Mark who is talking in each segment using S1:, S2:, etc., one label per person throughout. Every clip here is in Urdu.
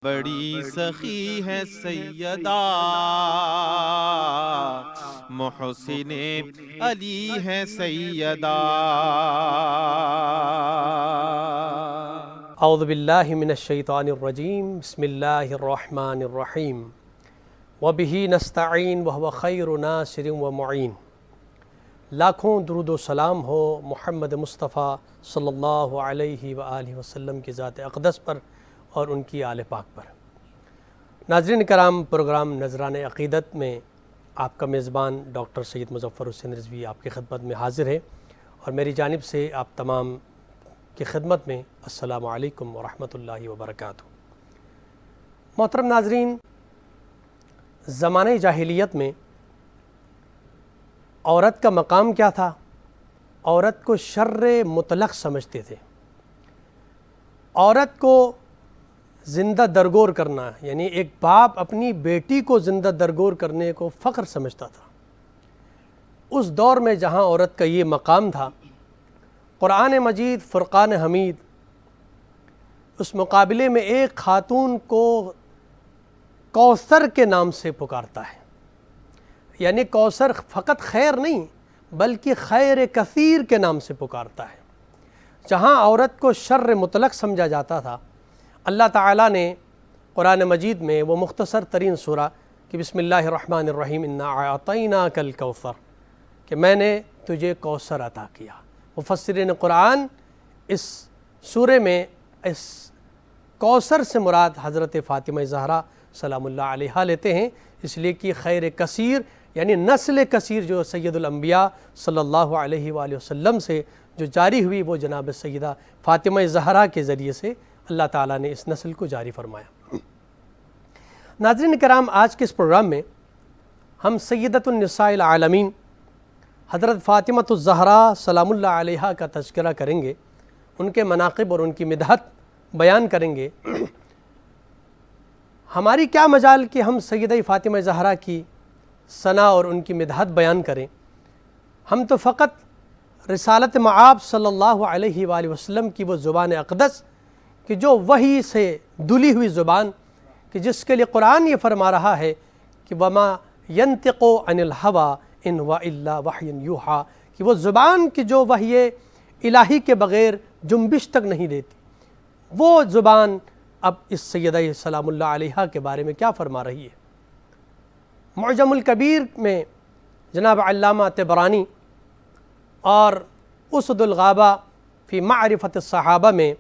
S1: بڑی سخی ہے سیدہ محسن علی ہے سیدہ۔
S2: اعوذ باللہ من الشیطان الرجیم، بسم اللہ الرحمن الرحیم، وبہ نستعین وہو خیر ناصر و معین۔ لاکھوں درود و سلام ہو محمد مصطفیٰ صلی اللہ علیہ وآلہ وسلم کی ذات اقدس پر اور ان کی آل پاک پر۔ ناظرین کرام، پروگرام نذران عقیدت میں آپ کا میزبان ڈاکٹر سید مظفر حسین رضوی آپ کی خدمت میں حاضر ہے، اور میری جانب سے آپ تمام کی خدمت میں السلام علیکم ورحمۃ اللہ وبرکاتہ۔ محترم ناظرین، زمانہ جاہلیت میں عورت کا مقام کیا تھا؟ عورت کو شر مطلق سمجھتے تھے۔ عورت کو زندہ درگور کرنا، یعنی ایک باپ اپنی بیٹی کو زندہ درگور کرنے کو فخر سمجھتا تھا۔ اس دور میں جہاں عورت کا یہ مقام تھا، قرآن مجید فرقان حمید اس مقابلے میں ایک خاتون کو کوثر کے نام سے پکارتا ہے، یعنی کوثر فقط خیر نہیں بلکہ خیر کثیر کے نام سے پکارتا ہے۔ جہاں عورت کو شر مطلق سمجھا جاتا تھا، اللہ تعالیٰ نے قرآن مجید میں وہ مختصر ترین سورہ کہ بسم اللہ الرحمن الرحیم انا اعطیناک الکوثر، کہ میں نے تجھے کوثر عطا کیا۔ مفسرین قرآن اس سورے میں اس کوثر سے مراد حضرت فاطمہ زہرا سلام اللہ علیہا لیتے ہیں، اس لیے کہ خیر کثیر یعنی نسل کثیر جو سید الانبیاء صلی اللہ علیہ وآلہ وسلم سے جو جاری ہوئی، وہ جناب سیدہ فاطمہ زہرا کے ذریعے سے اللہ تعالیٰ نے اس نسل کو جاری فرمایا۔ ناظرین کرام، آج کے اس پروگرام میں ہم سیدۃ النساء العالمین حضرت فاطمہ الزہرا سلام اللہ علیہا کا تذکرہ کریں گے، ان کے مناقب اور ان کی مدحت بیان کریں گے۔ ہماری کیا مجال کہ ہم سیدہ فاطمہ زہرا کی ثنا اور ان کی مدحت بیان کریں؟ ہم تو فقط رسالت مآب صلی اللہ علیہ وآلہ وسلم کی وہ زبان اقدس کہ جو وحی سے دلی ہوئی زبان، کہ جس کے لیے قرآن یہ فرما رہا ہے کہ وما ينطق عن الهوى ان هو الا وحی یوحیٰ، کہ وہ زبان کی جو وحی الہی کے بغیر جنبش تک نہیں دیتی، وہ زبان اب اس سیدہ سلام اللہ علیہا کے بارے میں کیا فرما رہی ہے۔ معجم الکبیر میں جناب علامہ طبرانی اور اسد الغابہ فی معرفت الصحابہ میں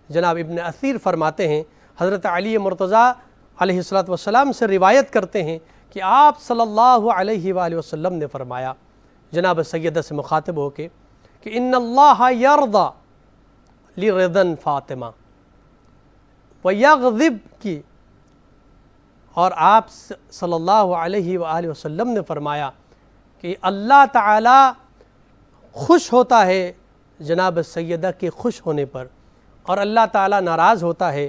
S2: جناب ابن اثیر فرماتے ہیں، حضرت علی مرتضیٰ علیہ السلام سے روایت کرتے ہیں کہ آپ صلی اللہ علیہ وآلہ وسلم نے فرمایا، جناب سیدہ سے مخاطب ہو کے، کہ ان اللہ یرضی لرضا فاطمہ ویغضب کی، اور آپ صلی اللہ علیہ وآلہ وسلم نے فرمایا کہ اللہ تعالیٰ خوش ہوتا ہے جناب سیدہ کے خوش ہونے پر، اور اللہ تعالیٰ ناراض ہوتا ہے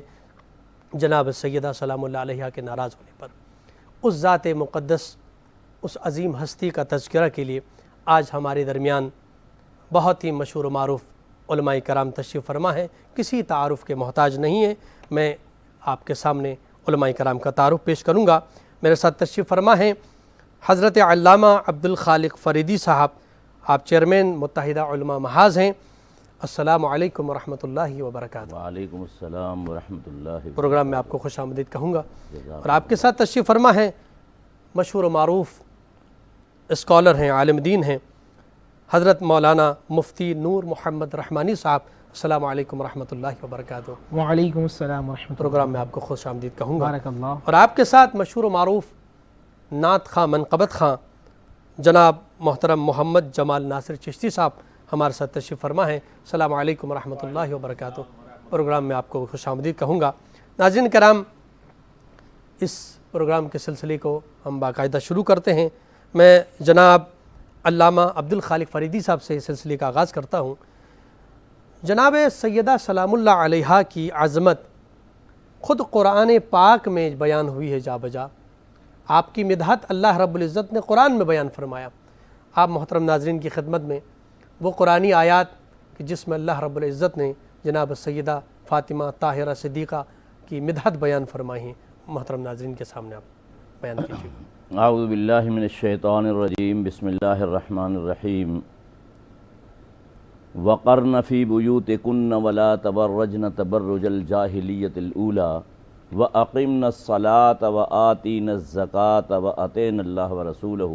S2: جناب سیدہ سلام اللہ علیہا کے ناراض ہونے پر۔ اس ذات مقدس، اس عظیم ہستی کا تذکرہ کے لیے آج ہمارے درمیان بہت ہی مشہور و معروف علماء کرام تشریف فرما ہیں، کسی تعارف کے محتاج نہیں ہیں۔ میں آپ کے سامنے علماء کرام کا تعارف پیش کروں گا۔ میرے ساتھ تشریف فرما ہیں حضرت علامہ عبدالخالق فریدی صاحب، آپ چیئرمین متحدہ علماء محاذ ہیں۔ السلام علیکم ورحمۃ اللہ وبرکاتہ۔
S3: وعلیکم السلام ورحمۃ اللہ۔
S2: پروگرام میں آپ کو خوش آمدید کہوں گا، اور آپ کے ساتھ تشریف فرما ہیں مشہور و معروف اسکالر ہیں، عالم دین ہیں، حضرت مولانا مفتی نور محمد رحمانی صاحب۔ السلام علیکم ورحمۃ اللہ وبرکاتہ۔
S4: وعلیکم السلام ورحمۃ اللہ۔
S2: پروگرام میں آپ کو خوش آمدید کہوں گا،
S4: بارک اللہ۔
S2: اور آپ کے ساتھ مشہور و معروف نعت خواں، منقبت خواں جناب محترم محمد جمال ناصر چشتی صاحب ہمارے ساتھ تشریف فرما ہیں۔ السلام علیکم ورحمۃ اللہ وبرکاتہ۔ پروگرام میں آپ کو خوش آمدید کہوں گا۔ ناظرین کرام، اس پروگرام کے سلسلے کو ہم باقاعدہ شروع کرتے ہیں۔ میں جناب علامہ عبدالخالق فریدی صاحب سے اس سلسلے کا آغاز کرتا ہوں۔ جناب سیدہ سلام اللہ علیہا کی عظمت خود قرآن پاک میں بیان ہوئی ہے جا بجا۔ آپ کی مدحت اللہ رب العزت نے قرآن میں بیان فرمایا۔ آپ محترم ناظرین کی خدمت میں وہ قرآنی آیات کہ جس میں اللہ رب العزت نے جناب سیدہ فاطمہ طاہرہ صدیقہ کی مدحت بیان فرمائی ہیں، محترم ناظرین کے سامنے آپ بیان کیجیے۔
S3: اعوذ باللہ من الشیطان الرجیم، بسم اللہ الرحمن الرحیم۔ وقرن فی بیوتکن ولا تبرجن تبرج الجاہلیۃ الاولی واقمن الصلاۃ وآتین الزکاۃ وأطعن اللہ ورسولہ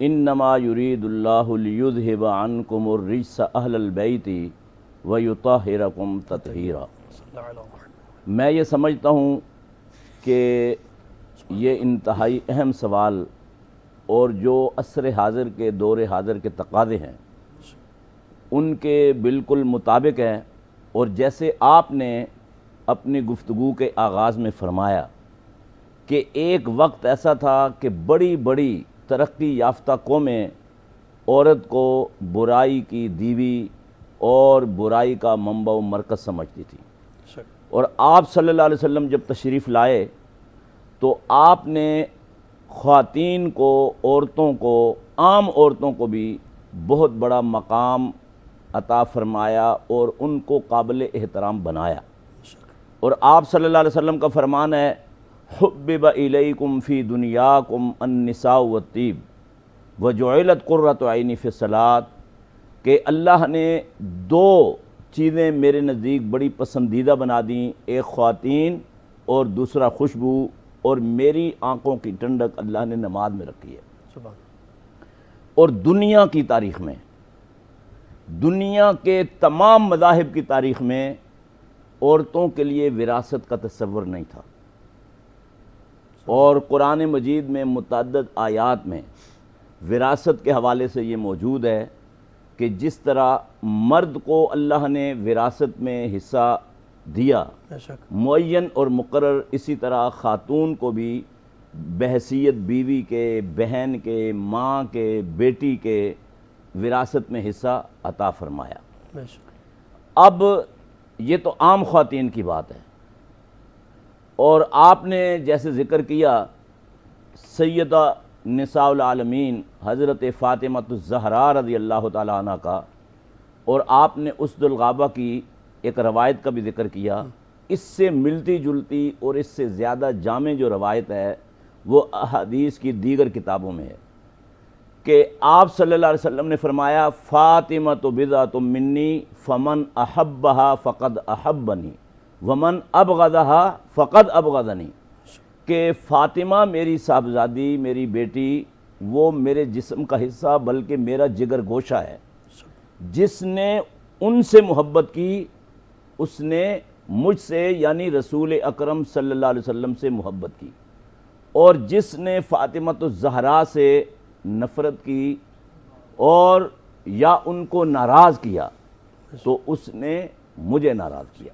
S3: انما یرید اللہ لیذہب عنکم الرجس اہل البیت ویطہرکم تطہیرا۔ میں یہ سمجھتا ہوں کہ یہ انتہائی اہم سوال اور جو عصر حاضر کے دور حاضر کے تقاضے ہیں ان کے بالکل مطابق ہے، اور جیسے آپ نے اپنی گفتگو کے آغاز میں فرمایا کہ ایک وقت ایسا تھا کہ بڑی بڑی ترقی یافتہ قومیں عورت کو برائی کی دیوی اور برائی کا منبع و مرکز سمجھتی تھی، اور آپ صلی اللہ علیہ وسلم جب تشریف لائے تو آپ نے خواتین کو، عورتوں کو، عام عورتوں کو بھی بہت بڑا مقام عطا فرمایا اور ان کو قابل احترام بنایا۔ اور آپ صلی اللہ علیہ وسلم کا فرمان ہے حبب الیکم فی دنیاکم النساء والطیب وجعلت قرۃ عینی فی الصلاۃ، کہ اللہ نے دو چیزیں میرے نزدیک بڑی پسندیدہ بنا دیں، ایک خواتین اور دوسرا خوشبو، اور میری آنکھوں کی ٹھنڈک اللہ نے نماز میں رکھی ہے۔
S2: سبحان۔
S3: اور دنیا کی تاریخ میں، دنیا کے تمام مذاہب کی تاریخ میں عورتوں کے لیے وراثت کا تصور نہیں تھا، اور قرآن مجید میں متعدد آیات میں وراثت کے حوالے سے یہ موجود ہے کہ جس طرح مرد کو اللہ نے وراثت میں حصہ دیا
S2: بے شک،
S3: معین اور مقرر، اسی طرح خاتون کو بھی بحیثیت بیوی کے، بہن کے، ماں کے، بیٹی کے وراثت میں حصہ عطا فرمایا۔
S2: بے شک۔
S3: اب یہ تو عام خواتین کی بات ہے، اور آپ نے جیسے ذکر کیا سیدہ نساء العالمین حضرت فاطمہ الزہراء رضی اللہ تعالیٰ عنہ کا، اور آپ نے اسد الغابہ کی ایک روایت کا بھی ذکر کیا، اس سے ملتی جلتی اور اس سے زیادہ جامع جو روایت ہے وہ احادیث کی دیگر کتابوں میں ہے کہ آپ صلی اللہ علیہ وسلم نے فرمایا فاطمۃ بضعۃ منی فمن احبھا فقد احبنی ومن ابغضھا فقد ابغضنی، کہ فاطمہ میری صاحبزادی، میری بیٹی، وہ میرے جسم کا حصہ بلکہ میرا جگر گوشہ ہے، جس نے ان سے محبت کی اس نے مجھ سے یعنی رسول اکرم صلی اللہ علیہ وسلم سے محبت کی، اور جس نے فاطمۃ الزہراء سے نفرت کی اور یا ان کو ناراض کیا تو اس نے مجھے ناراض کیا۔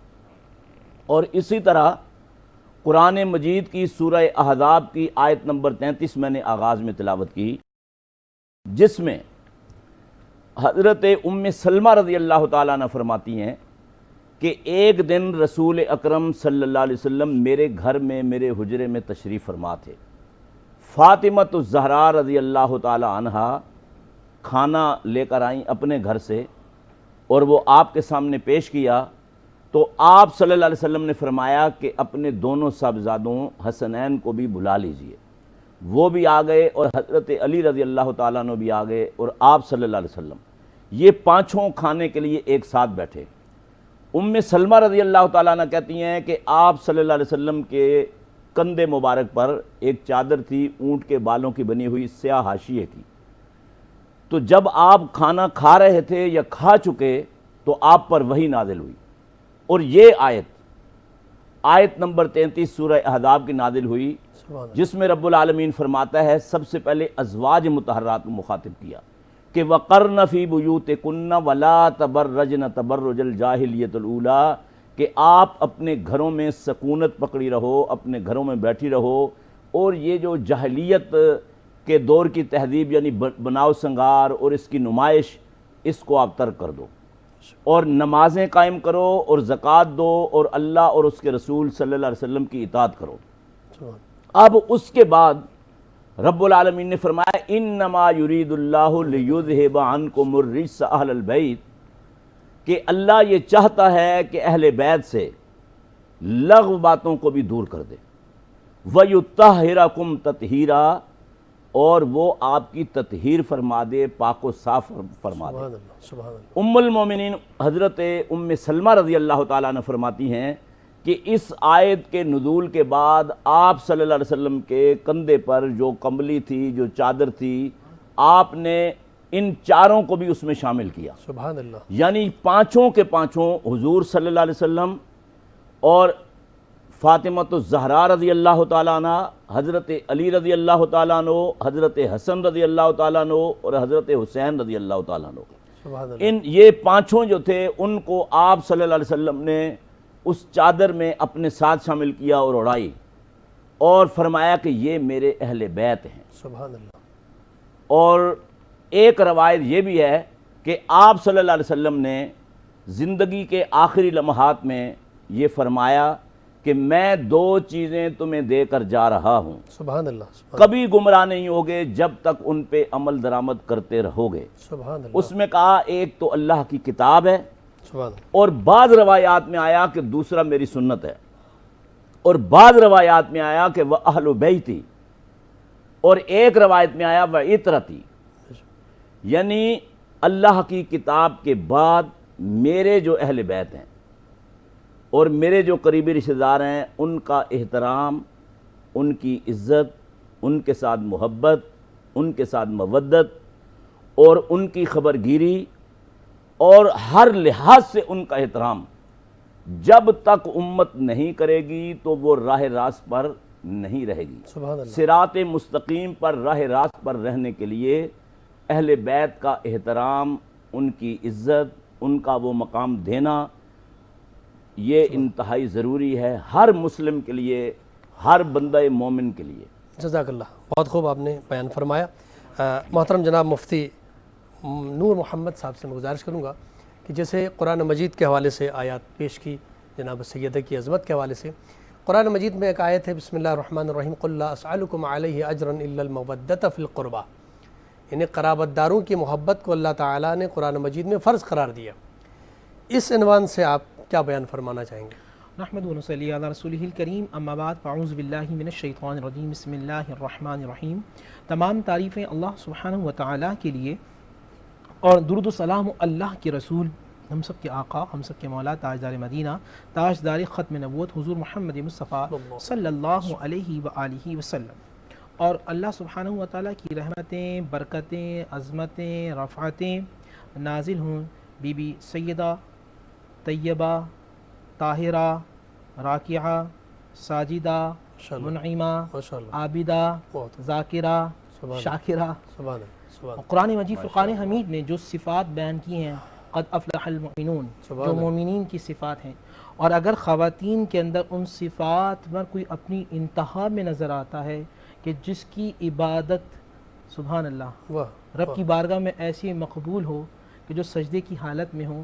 S3: اور اسی طرح قرآن مجید کی سورہ احزاب کی آیت نمبر 33 میں نے آغاز میں تلاوت کی، جس میں حضرت ام سلمہ رضی اللہ تعالیٰ عنہ فرماتی ہیں کہ ایک دن رسول اکرم صلی اللہ علیہ وسلم میرے گھر میں، میرے حجرے میں تشریف فرما تھے۔ فاطمۃ الزہراء رضی اللہ تعالیٰ عنہ کھانا لے کر آئیں اپنے گھر سے، اور وہ آپ کے سامنے پیش کیا تو آپ صلی اللہ علیہ وسلم نے فرمایا کہ اپنے دونوں صاحبزادوں حسنین کو بھی بلا لیجئے۔ وہ بھی آ گئے اور حضرت علی رضی اللہ تعالیٰ عنہ بھی آ گئے، اور آپ صلی اللہ علیہ وسلم یہ پانچوں کھانے کے لیے ایک ساتھ بیٹھے۔ ام سلمہ رضی اللہ تعالیٰ عنہ کہتی ہیں کہ آپ صلی اللہ علیہ وسلم کے کندھے مبارک پر ایک چادر تھی اونٹ کے بالوں کی بنی ہوئی سیاہ حاشیے کی، تو جب آپ کھانا کھا رہے تھے یا کھا چکے تو آپ پر وحی نازل ہوئی، اور یہ آیت نمبر 33 سورہ احزاب کی نازل ہوئی، جس میں رب العالمین فرماتا ہے سب سے پہلے ازواج مطہرات کو مخاطب کیا کہ وَقَرْنَ فِي بُيُوتِكُنَّ وَلَا تَبَرَّجْنَ تَبَرُّجَ الْجَاهِلِيَّةِ الْأُولَىٰ، کہ آپ اپنے گھروں میں سکونت پکڑی رہو، اپنے گھروں میں بیٹھی رہو، اور یہ جو جاہلیت کے دور کی تہذیب یعنی بناؤ سنگار اور اس کی نمائش، اس کو آپ ترک کر دو، اور نمازیں قائم کرو اور زکوٰۃ دو، اور اللہ اور اس کے رسول صلی اللہ علیہ وسلم کی اطاعت کرو۔ اب اس کے بعد رب العالمین نے فرمایا انما یرید اللہ لیذہب عنکم الرجس اہل البیت، کہ اللہ یہ چاہتا ہے کہ اہل بیت سے لغو باتوں کو بھی دور کر دے، وَيُطَّهِّرَكُمْ تَطْهِيرًا، اور وہ آپ کی تطہیر فرما دے، پاک و صاف فرما دے۔
S2: سبحان اللہ، سبحان اللہ۔
S3: ام المومنین حضرت ام سلمہ رضی اللہ تعالیٰ عنہ فرماتی ہیں کہ اس آیت کے نزول کے بعد آپ صلی اللہ علیہ وسلم کے کندھے پر جو کمبلی تھی، جو چادر تھی، آپ نے ان چاروں کو بھی اس میں شامل کیا،
S2: سبحان اللہ۔
S3: یعنی پانچوں کے پانچوں حضور صلی اللہ علیہ وسلم اور فاطمہ الزہرا رضی اللہ تعالیٰ عنہ، حضرت علی رضی اللہ تعالیٰ عنہ، حضرت حسن رضی اللہ تعالیٰ عنہ اور حضرت حسین رضی اللہ تعالیٰ عنہ،
S2: سبحان اللہ۔
S3: یہ پانچوں جو تھے ان کو آپ صلی اللہ علیہ وسلم نے اس چادر میں اپنے ساتھ شامل کیا اور اڑائی، اور فرمایا کہ یہ میرے اہل بیت ہیں۔
S2: سبحان اللہ۔
S3: اور ایک روایت یہ بھی ہے کہ آپ صلی اللہ علیہ وسلم نے زندگی کے آخری لمحات میں یہ فرمایا کہ میں دو چیزیں تمہیں دے کر جا رہا ہوں،
S2: سبحان اللہ۔ سبحان
S3: کبھی گمراہ نہیں ہوگے جب تک ان پہ عمل درآمد کرتے رہو گے۔
S2: سبحان اللہ۔
S3: اس میں کہا ایک تو اللہ کی کتاب ہے،
S2: سبحان اللہ۔
S3: اور بعض روایات میں آیا کہ دوسرا میری سنت ہے، اور بعض روایات میں آیا کہ وہ اہل بیتی، اور ایک روایت میں آیا وہ عطرتی، یعنی اللہ کی کتاب کے بعد میرے جو اہل بیت ہیں اور میرے جو قریبی رشتہ دار ہیں ان کا احترام، ان کی عزت، ان کے ساتھ محبت، ان کے ساتھ مودت اور ان کی خبر گیری اور ہر لحاظ سے ان کا احترام جب تک امت نہیں کرے گی تو وہ راہ راست پر نہیں رہے گی۔
S2: سبحان اللہ۔
S3: صراط مستقیم پر، راہ راست پر رہنے کے لیے اہل بیت کا احترام، ان کی عزت، ان کا وہ مقام دینا، یہ انتہائی ضروری ہے ہر مسلم کے لیے، ہر بندہ مومن کے لیے۔
S2: جزاک اللہ، بہت خوب آپ نے بیان فرمایا۔ محترم جناب مفتی نور محمد صاحب سے میں گزارش کروں گا کہ جیسے قرآن مجید کے حوالے سے آیات پیش کی جناب سیدہ کی عظمت کے حوالے سے، قرآن مجید میں ایک آیت ہے بسم اللہ الرحمن الرحیم قل لا اسألکم علیہ اجرا الا المودۃ فی القربى، یعنی قرابت داروں کی محبت کو اللہ تعالیٰ نے قرآن مجید میں فرض قرار دیا۔ اس عنوان سے آپ کیا بیان فرمانا چاہیں گے؟
S4: نحمد و نصلی علی رسولہ الکریم، اما بعد فاعوذ باللہ من الشیطان الرجیم، بسم اللہ الرحمن الرحیم۔ تمام تعریفیں اللہ سبحانہ و تعالیٰ کے لیے، اور درود و سلام اللہ کے رسول، ہم سب کے آقا، ہم سب کے مولا، تاجدار مدینہ، تاجدار ختم نبوت حضور محمد مصطفیٰ صلی اللہ علیہ وآلہ وسلم، اور اللہ سبحانہ و تعالیٰ کی رحمتیں، برکتیں، عظمتیں، رفعتیں نازل ہوں بی بی سیدہ طیبہ، طاہرہ، راکعہ، ساجدہ، منعمہ، عابدہ، ذاکرہ، شاکرہ۔ قرآن مجید فرقان حمید نے جو صفات بیان کی ہیں، قد افلح المؤمنون، جو مومنین کی صفات ہیں، اور اگر خواتین کے اندر ان صفات پر کوئی اپنی انتہا میں نظر آتا ہے کہ جس کی عبادت سبحان اللہ رب کی بارگاہ میں ایسی مقبول ہو کہ جو سجدے کی حالت میں ہو،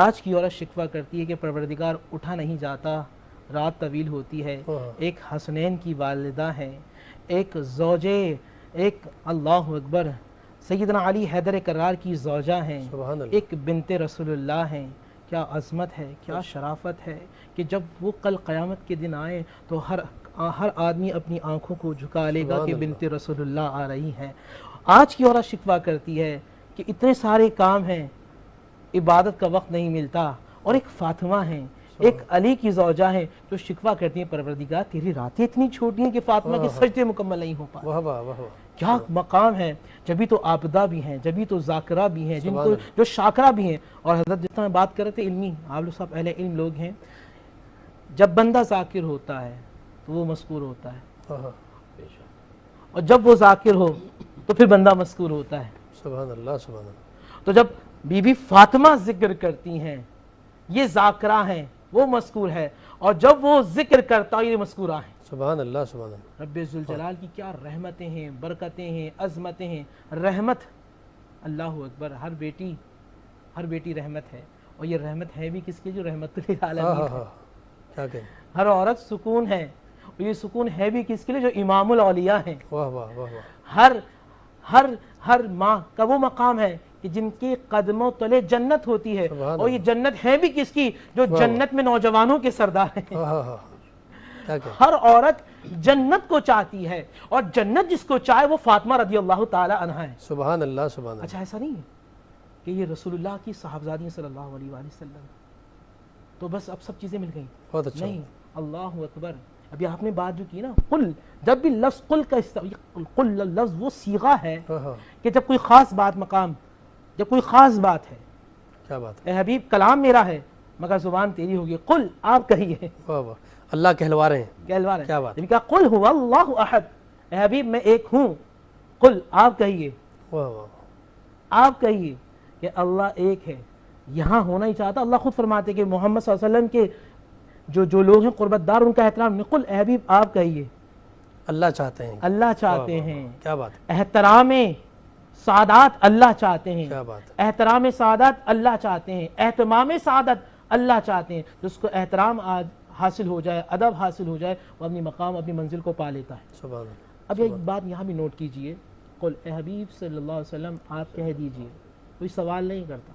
S4: آج کی عورت شکوہ کرتی ہے کہ پروردگار اٹھا نہیں جاتا، رات طویل ہوتی ہے، ایک حسنین کی والدہ ہے، ایک زوجے، ایک اللہ اکبر سیدنا علی حیدر کرار کی زوجہ ہیں، ایک بنت رسول اللہ ہیں۔ کیا عظمت ہے، کیا شرافت ہے کہ جب وہ کل قیامت کے دن آئے تو ہر آدمی اپنی آنکھوں کو جھکا لے گا کہ بنت رسول اللہ آ رہی ہے۔ آج کی عورت شکوہ کرتی ہے کہ اتنے سارے کام ہیں، عبادت کا وقت نہیں ملتا، اور ایک فاطمہ ہیں، ایک علی کی زوجہ ہیں جو شکوہ کرتی ہیں پروردگار تیری راتیں اتنی چھوٹی ہیں کہ فاطمہ کے سجدے مکمل نہیں ہو پاتے۔ کیا مقام ہے، جبھی تو عابدہ بھی ہیں، جبھی تو ذاکرہ بھی ہیں، جن کو جو شاکرہ بھی ہیں۔ اور حضرت جتنا بات کر رہے تھے علمی، آپ لوگ سب اہل علم لوگ ہیں، جب بندہ ذاکر ہوتا ہے تو وہ مذکور ہوتا ہے، اور جب وہ ذاکر ہو تو پھر بندہ مذکور ہوتا ہے۔
S2: سبحان اللہ، سبحان اللہ۔
S4: تو جب بی بی فاطمہ ذکر کرتی ہیں، یہ ذاکرہ ہیں، وہ مذکور ہے، اور جب وہ ذکر کرتا ہے یہ مذکورہ ہیں۔
S2: سبحان اللہ، سبحان اللہ۔
S4: رب ذوالجلال کی کیا رحمتیں ہیں، برکتیں ہیں، عظمتیں ہیں۔ رحمت، اللہ اکبر، ہر بیٹی رحمت ہے، اور یہ رحمت ہے بھی کس کے؟ جو رحمت للعالمین ہے۔ ہر عورت سکون ہے، اور یہ سکون ہے بھی کس کے لیے؟ جو امام الاولیاء ہیں۔ ہر ماں کا وہ مقام ہے کہ جن کے قدموں تلے جنت ہوتی ہے،
S2: سبحان
S4: اور یہ جنت ہے بھی کس کی؟ جو جنت میں نوجوانوں کے سردار ہیں۔
S2: کیا کہ
S4: ہر عورت جنت کو چاہتی ہے، اور جنت جس کو چاہے وہ فاطمہ رضی اللہ تعالی عنہا ہے۔
S2: سبحان اللہ سبحان اللہ۔
S4: اچھا ایسا نہیں ہے کہ یہ رسول اللہ کی صاحبزادی صلی اللہ علیہ وآلہ وسلم تو بس اب سب چیزیں مل گئیں؟
S2: بہت اچھا۔
S4: نہیں، اللہ اکبر۔ ابھی آپ نے بات جو کی نا، قل، جب بھی لفظ قل کا قل لفظ وہ صیغہ ہے کہ جب کوئی خاص بات مقام، جب کوئی خاص بات ہے،
S2: کیا بات
S4: اے حبیب کلام میرا ہے مگر زبان تیری ہوگی، قل آپ کہیے،
S2: واہ واہ، اللہ کہلوا رہے ہیں،
S4: کہلوا رہے ہیں۔
S2: کیا بات،
S4: جب کہا قل هو اللہ احد، اے حبیب میں ایک ہوں، قل آپ کہیے،
S2: واہ واہ،
S4: آپ کہیے کہ اللہ ایک ہے۔ یہاں ہونا ہی چاہتا، اللہ خود فرماتے کہ محمد صلی اللہ علیہ وسلم کے جو لوگ ہیں قربت دار، ان کا احترام، قل اے حبیب آپ کہیے،
S2: اللہ چاہتے ہیں،
S4: اللہ چاہتے ہیں۔
S2: کیا بات،
S4: احترام سعادات اللہ چاہتے ہیں،
S2: کیا بات،
S4: احترام سعادت اللہ چاہتے ہیں، اہتمام سعادت اللہ چاہتے ہیں۔ جس کو احترام حاصل ہو جائے، ادب حاصل ہو جائے، وہ اپنی مقام، اپنی منزل کو پا لیتا ہے۔
S2: سبحان اللہ۔
S4: اب ایک بات یہاں بھی نوٹ کیجئے، قل اے حبیب صلی اللہ علیہ وسلم آپ کہہ دیجئے، کوئی سوال نہیں کرتا،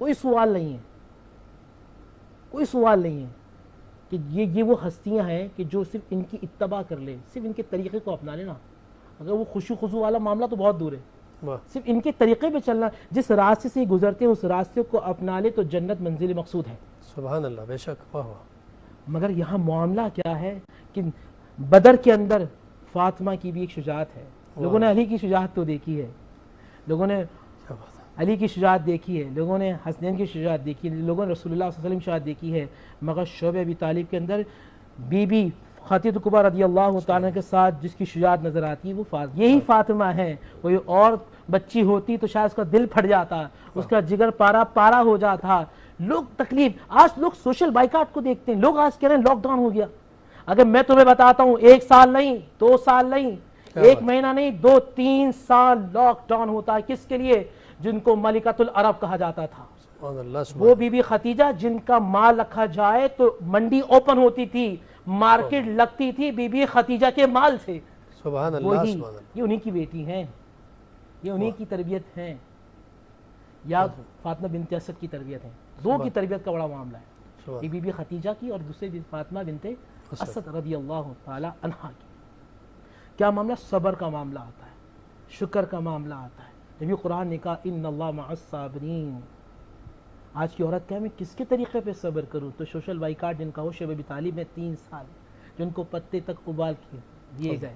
S4: کوئی سوال نہیں ہے، کوئی سوال نہیں ہے کہ یہ وہ ہستیاں ہیں کہ جو صرف ان کی اتباع کر لے، صرف ان کے طریقے کو اپنا لینا۔ اگر وہ خشوع خضوع والا معاملہ تو بہت دور ہے،
S2: واہ،
S4: صرف ان کے طریقے پہ چلنا، جس راستے سے گزرتے ہیں اس راستے کو اپنا لے تو جنت منزل مقصود ہے۔
S2: سبحان اللہ، بے شک، واہ واہ،
S4: مگر یہاں معاملہ کیا ہے کہ بدر کے اندر فاطمہ کی بھی ایک شجاعت ہے۔ لوگوں نے علی کی شجاعت تو دیکھی ہے، لوگوں نے
S2: کیا بات ہے،
S4: علی کی شجاعت دیکھی ہے، لوگوں نے حسنین کی شجاعت دیکھی ہے، لوگوں نے رسول اللہ صلی اللہ علیہ وسلم کی شجاعت دیکھی ہے، مگر شعب ابی طالب کے اندر بی بی خدیجہ کبریٰ رضی اللہ تعالیٰ کے ساتھ جس کی شجاعت نظر آتی ہے وہ یہی فاطمہ ہے۔ کوئی اور بچی ہوتی تو شاید اس کا دل پھٹ جاتا، اس کا جگر پارا ہو جاتا، لوگ تکلیف۔ آج لوگ سوشل بائیکاٹ کو دیکھتے ہیں، لوگ آج کہہ رہے ہیں لاک ڈاؤن ہو گیا۔ اگر میں تمہیں بتاتا ہوں 1 سال نہیں، 2 سال نہیں، 1 مہینہ نہیں، 2-3 سال لاک ڈاؤن ہوتا ہے، کس کے لیے؟ جن کو ملکۃ العرب کہا جاتا تھا،
S2: سبحان اللہ،
S4: وہ
S2: سبحان
S4: بی بی خدیجہ جن کا مال رکھا جائے تو منڈی اوپن ہوتی تھی، مارکیٹ لگتی تھی بی بی خدیجہ کے مال سے۔
S2: سبحان اللہ،
S4: وہی
S2: سبحان اللہ،
S4: یہ انہی کی بیٹی ہیں، یہ انہی کی تربیت ہیں، یا فاطمہ بنت اسد کی تربیت ہے۔ دو کی تربیت کا بڑا معاملہ ہے،
S2: سبحان
S4: یہ بی بی خدیجہ کی اور دوسرے فاطمہ بنت اسد رضی اللہ تعالی عنہا کی۔ کیا معاملہ؟ صبر کا معاملہ آتا ہے، شکر کا معاملہ آتا ہے۔ جب یہ قرآن نے کہا ان اللہ مع الصابرین، آج کی عورت کہے میں کس کے طریقے پہ صبر کروں؟ تو سوشل بائیکاٹ جن کا ہو، شعب ابی طالب میں 3 سال جن کو پتے تک ابال دیے گئے،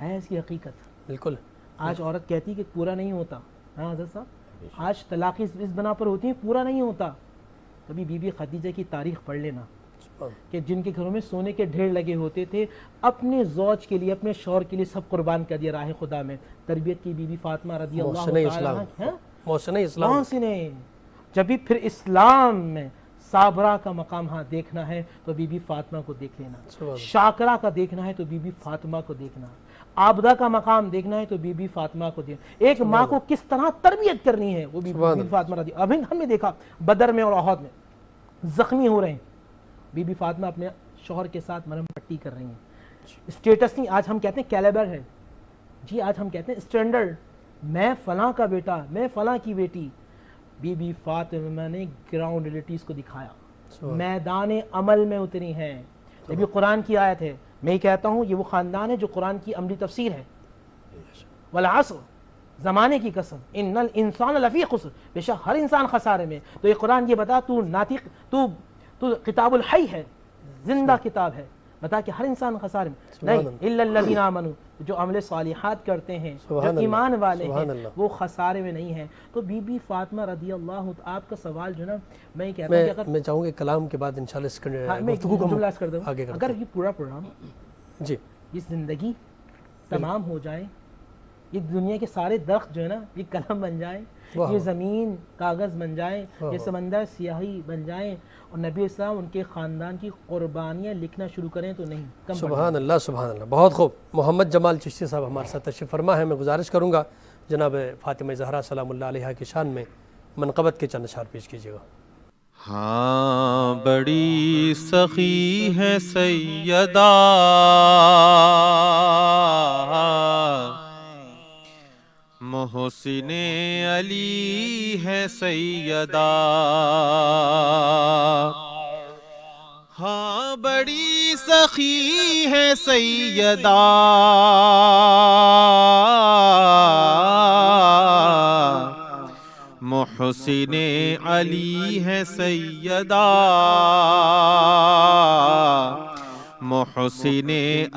S4: ہے اس کی حقیقت۔
S2: بالکل،
S4: آج عورت کہتی کہ پورا نہیں ہوتا، ہاں حضرت صاحب، آج طلاق اس بنا پر ہوتی ہے پورا نہیں ہوتا۔ کبھی بی بی خدیجہ کی تاریخ پڑھ لینا کہ جن کے گھروں میں سونے کے ڈھیر لگے ہوتے تھے، اپنے زوج کے لیے، اپنے شوہر کے لیے سب قربان کر دیا راہ خدا میں۔ تربیت کی بی بی فاطمہ رضی اللہ
S2: محسن
S4: تعالی
S2: اسلام،
S4: عنہا،
S2: محسن اسلام،
S4: محسن، جب بھی پھر اسلام میں صابرہ کا مقام ہاں دیکھنا ہے تو بی بی فاطمہ کو دیکھ لینا، شاکرہ کا دیکھنا ہے تو بی بی فاطمہ کو دیکھنا، عابدہ کا مقام دیکھنا ہے تو بی بی فاطمہ کو دیکھنا۔ ایک ماں کو کس طرح تربیت کرنی ہے وہ بی بی فاطمہ رضی اللہ عنہا۔ ہم نے دیکھا بدر میں اور احد میں زخمی ہو رہے ہیں، بی بی فاطمہ اپنے شوہر کے ساتھ مرہم پٹی کر رہی ہیں۔ اسٹیٹس نہیں، آج ہم کہتے ہیں کیلیبر ہے جی، آج ہم کہتے ہیں اسٹینڈرڈ، میں فلاں کا بیٹا، میں فلاں کی بیٹی۔ بی بی فاطمہ نے گراؤنڈ ریلیٹیز کو دکھایا، میدان عمل میں اتری ہیں۔ جب یہ قرآن کی آیت ہے، میں ہی کہتا ہوں یہ وہ خاندان ہے جو قرآن کی عملی تفسیر ہے۔ والعصر، زمانے کی قسم، ان الانسان لفی خسر، بے شک ہر انسان خسارے میں۔ تو یہ قرآن یہ بتا تو ناطق، تو کتاب الحی ہے، زندہ کتاب ہے، بتا کہ ہر انسان خسارے میں نہیں، الا الذین آمنوا، جو عمل صالحات کرتے ہیں، جو ایمان والے ہیں وہ خسارے میں نہیں ہیں۔ تو بی بی فاطمہ رضی اللہ، آپ کا سوال جو نا، میں کہتا ہوں کہ اگر
S2: میں چاہوں گا کلام کے بعد انشاءاللہ
S4: میں
S2: گفتگو کو
S4: جملہ عرض کر دوں،
S2: آگے کرتے
S4: اگر یہ پورا پروگرام،
S2: جی،
S4: یہ زندگی تمام ہو جائے، یہ دنیا کے سارے درخت جو ہے نا یہ قلم بن جائیں، یہ زمین کاغذ بن جائیں، یہ سمندر سیاہی بن جائیں، اور نبی اسلام ان کے خاندان کی قربانیاں لکھنا شروع کریں تو نہیں کم۔
S2: سبحان اللہ، سبحان اللہ، بہت خوب۔ محمد جمال چشتی صاحب ہمارے ساتھ تشریف فرما ہے، میں گزارش کروں گا جناب فاطمہ زہرا سلام اللہ علیہا کی شان میں منقبت کے چند اشعار پیش کیجیے گا۔
S1: ہاں بڑی سخی ہے سیدہ، محسن علی ہے سیدہ، ہاں بڑی سخی ہے سیدہ، محسن علی ہے سیدہ، محسن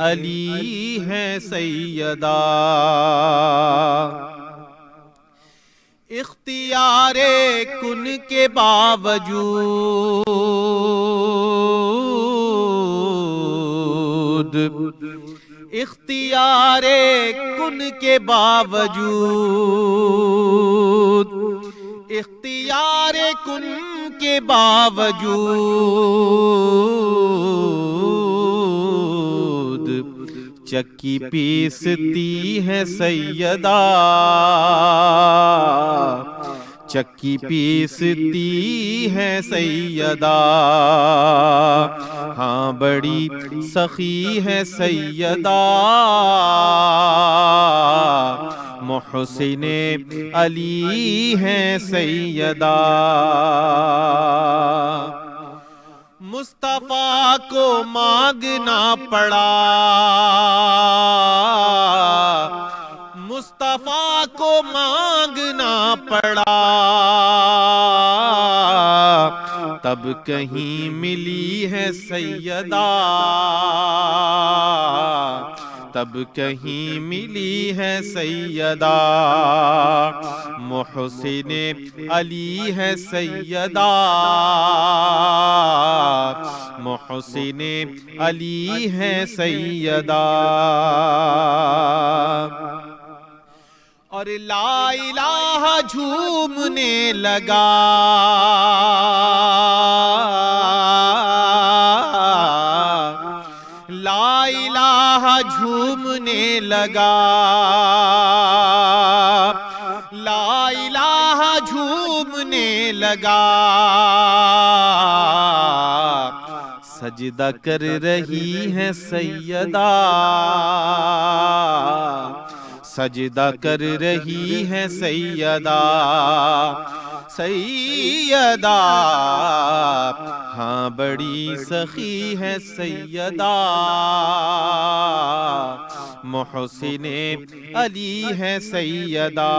S1: علی ہے سیدہ، اختیار کن کے باوجود، اختیار کن کے باوجود، اختیار کن کے باوجود، چکی پیستی ہے سیدہ، چکی پیستی ہے سیدہ، ہاں بڑی سخی ہے سیدہ، محسن علی ہے سیدہ، مصطفیٰ کو مانگنا پڑا، مصطفیٰ کو مانگنا پڑا، تب کہیں ملی ہے سیدہ، تب کہیں ملی ہے سیدہ، محسن علی ہے سیدہ، محسن علی ہے سیدہ، اور لا الہ جھومنے لگا، لا الہ جھومنے لگا، لا الہ جھومنے لگا، سجدہ کر رہی ہے سیدہ، سجدہ کر رہی ہے سیدہ، سیدہ ہاں بڑی سخی ہے سیدہ، محسن علی ہے سیدہ۔